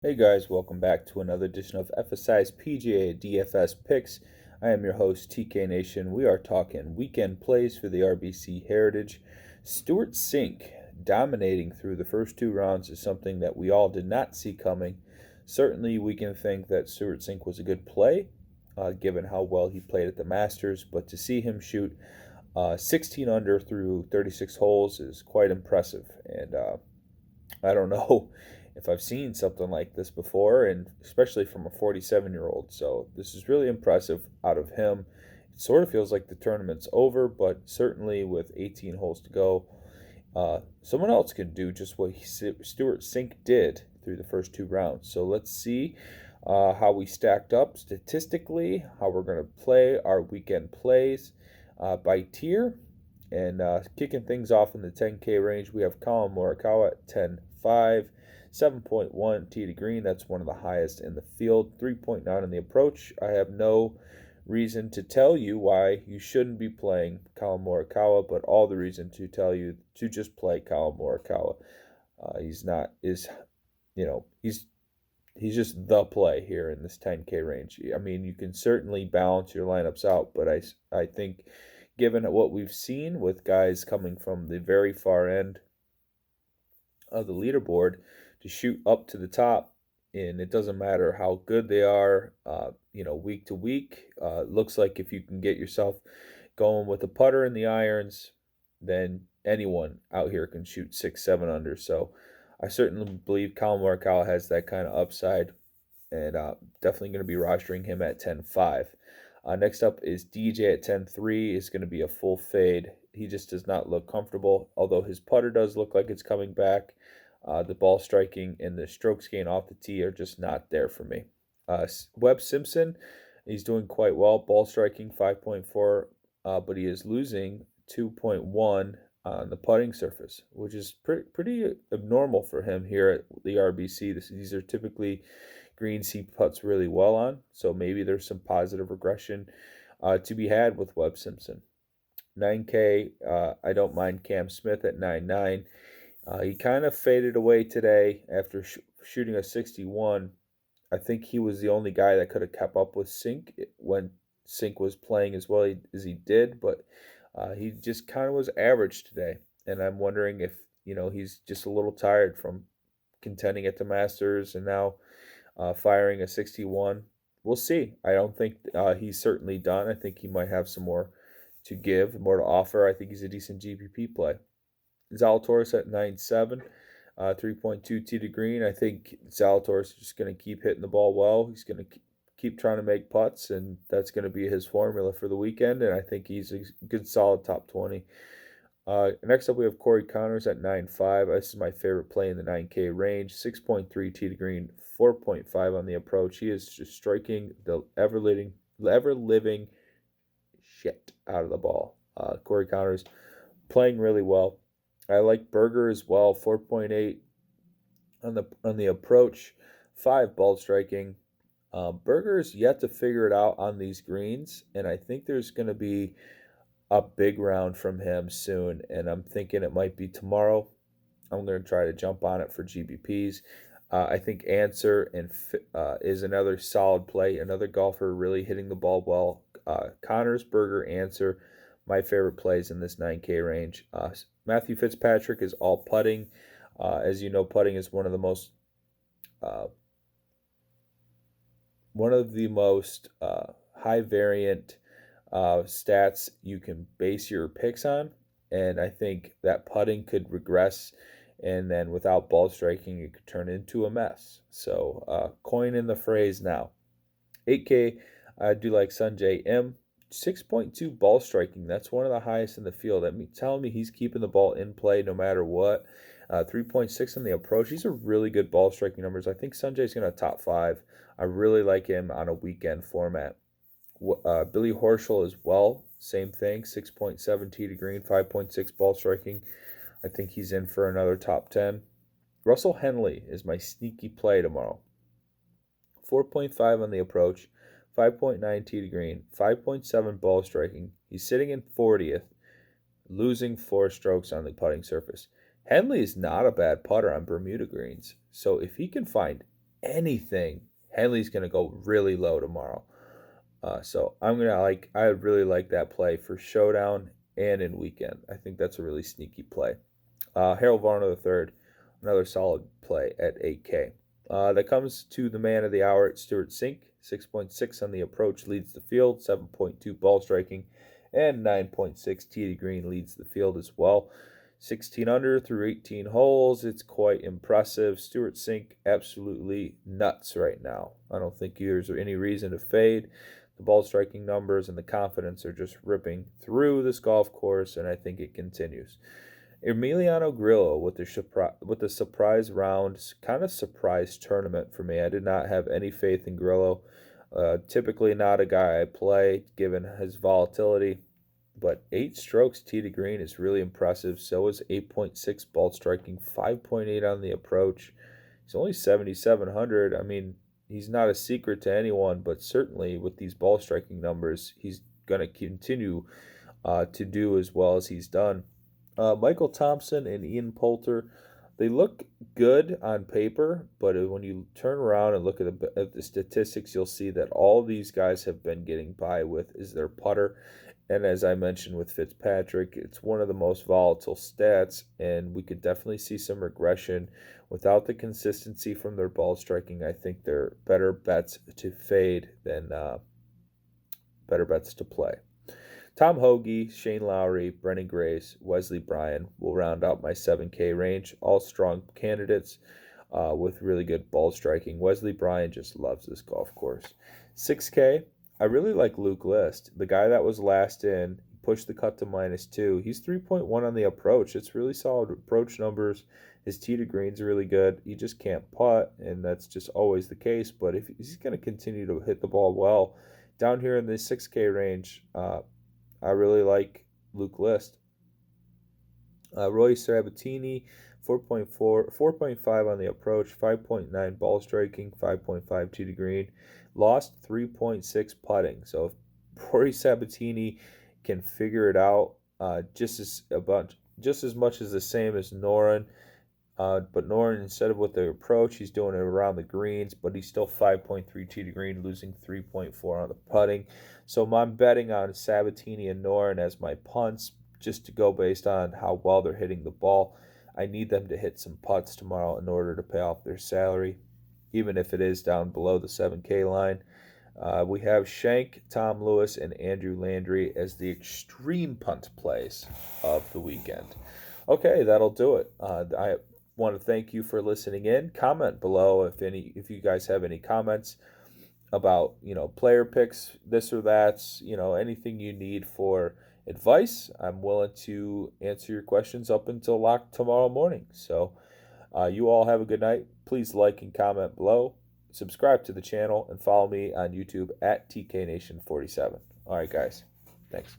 Hey guys, welcome back to another edition of FSI's PGA DFS picks. I am your host, TK Nation. We are talking weekend plays for the RBC Heritage. Stuart Sink dominating through the first two rounds is something that we all did not see coming. Certainly, we can think that Stuart Sink was a good play, given how well he played at the Masters, but to see him shoot 16 under through 36 holes is quite impressive. And I don't know if I've seen something like this before, and especially from a 47-year-old. So this is really impressive out of him. It sort of feels like the tournament's over, but certainly with 18 holes to go, someone else can do just what Stuart Sink did through the first two rounds. So let's see how we stacked up statistically, how we're going to play our weekend plays by tier. And kicking things off in the 10K range, we have Colin Morikawa at 10.5, 7.1 tee to green. That's one of the highest in the field. 3.9 in the approach. I have no reason to tell you why you shouldn't be playing Colin Morikawa, but all the reason to tell you to just play Colin Morikawa. He's not is, he's just the play here in this 10K range. I mean, you can certainly balance your lineups out, but I think given what we've seen with guys coming from the very far end of the leaderboard to shoot up to the top, and it doesn't matter how good they are, week to week. Looks like if you can get yourself going with a putter in the irons, then anyone out here can shoot 6-7 under. So I certainly believe Colin Morikawa has that kind of upside, and definitely going to be rostering him at 10.5. Next up is DJ at 10.3. Is going to be a full fade. He just does not look comfortable, although his putter does look like it's coming back. The ball striking and the strokes gain off the tee are just not there for me. Webb Simpson, he's doing quite well. Ball striking 5.4, but he is losing 2.1 on the putting surface, which is pretty abnormal for him here at the RBC. These are typically greens he puts really well on, so maybe there's some positive regression to be had with Webb Simpson. 9K, I don't mind Cam Smith at 9.9. He kind of faded away today after shooting a 61. I think he was the only guy that could have kept up with Sink when Sink was playing as well as he did, but he just kind of was average today. And I'm wondering if, he's just a little tired from contending at the Masters and now firing a 61. We'll see. I don't think he's certainly done. I think he might have some more to give, more to offer. I think he's a decent GPP play. Zalatoris at 9.7, 3.2 tee to green. I think Zalatoris is just going to keep hitting the ball well. He's going to keep trying to make putts, and that's going to be his formula for the weekend, and I think he's a good solid top 20. Next up, we have Corey Connors at 9.5. This is my favorite play in the 9K range. 6.3 tee to green, 4.5 on the approach. He is just striking the ever-living shit out of the ball. Corey Connors playing really well. I like Berger as well, 4.8 on the approach, 5 ball striking. Berger's yet to figure it out on these greens, and I think there's going to be a big round from him soon, and I'm thinking it might be tomorrow. I'm going to try to jump on it for GBPs. I think Answer is another solid play, another golfer really hitting the ball well. Connors, Berger, Answer, my favorite plays in this 9K range. Matthew Fitzpatrick is all putting. As you know, putting is one of the most high variant stats you can base your picks on, and I think that putting could regress, and then without ball striking, it could turn into a mess. So coin in the phrase now. 8K, I do like Sanjay M. 6.2 ball striking. That's one of the highest in the field. I mean, telling me he's keeping the ball in play no matter what. 3.6 on the approach. These are really good ball striking numbers. I think Sanjay's going to top 5. I really like him on a weekend format. Billy Horschel as well. Same thing. 6.7 tee to green, 5.6 ball striking. I think he's in for another top 10. Russell Henley is my sneaky play tomorrow. 4.5 on the approach, 5.9 tee to green, 5.7 ball striking. He's sitting in 40th, losing 4 strokes on the putting surface. Henley is not a bad putter on Bermuda greens. So if he can find anything, Henley's going to go really low tomorrow. So I would really like that play for Showdown and in weekend. I think that's a really sneaky play. Harold Varner III, another solid play at 8K. That comes to the man of the hour at Stewart Cink. 6.6 on the approach leads the field, 7.2 ball striking, and 9.6 tee to green leads the field as well. 16 under through 18 holes. It's quite impressive. Stewart Cink absolutely nuts right now. I don't think there's any reason to fade. The ball striking numbers and the confidence are just ripping through this golf course, and I think it continues. Emiliano Grillo with the surprise round, kind of surprise tournament for me. I did not have any faith in Grillo. Typically not a guy I play given his volatility, but 8 strokes tee to green is really impressive. So is 8.6 ball striking, 5.8 on the approach. He's only 7,700. I mean, he's not a secret to anyone, but certainly with these ball striking numbers, he's going to continue to do as well as he's done. Michael Thompson and Ian Poulter, they look good on paper, but when you turn around and look at the statistics, you'll see that all these guys have been getting by with is their putter. And as I mentioned with Fitzpatrick, it's one of the most volatile stats, and we could definitely see some regression. Without the consistency from their ball striking, I think they're better bets to fade than better bets to play. Tom Hoagie, Shane Lowry, Brennan Grace, Wesley Bryan will round out my 7K range. All strong candidates with really good ball striking. Wesley Bryan just loves this golf course. 6K, I really like Luke List. The guy that was last in, pushed the cut to -2. He's 3.1 on the approach. It's really solid approach numbers. His tee to green's really good. He just can't putt, and that's just always the case. But if he's going to continue to hit the ball well, down here in the 6K range, I really like Luke List. Roy Sabatini, 4.5 on the approach, 5.9 ball striking, 5.5 tee to green. Lost 3.6 putting. So if Rory Sabatini can figure it out just as much as the same as Noren, but Noren, instead of with the approach, he's doing it around the greens, but he's still 5.3 tee to green, losing 3.4 on the putting. So I'm betting on Sabatini and Noren as my punts, just to go based on how well they're hitting the ball. I need them to hit some putts tomorrow in order to pay off their salary, even if it is down below the 7K line. We have Shank, Tom Lewis, and Andrew Landry as the extreme punt plays of the weekend. Okay, that'll do it. I want to thank you for listening in. Comment below if you guys have any comments about player picks, this or that, anything you need for advice. I'm willing to answer your questions up until lock tomorrow morning. So you all have a good night. Please like and comment below. Subscribe to the channel and follow me on YouTube at TKNation47. All right, guys. Thanks.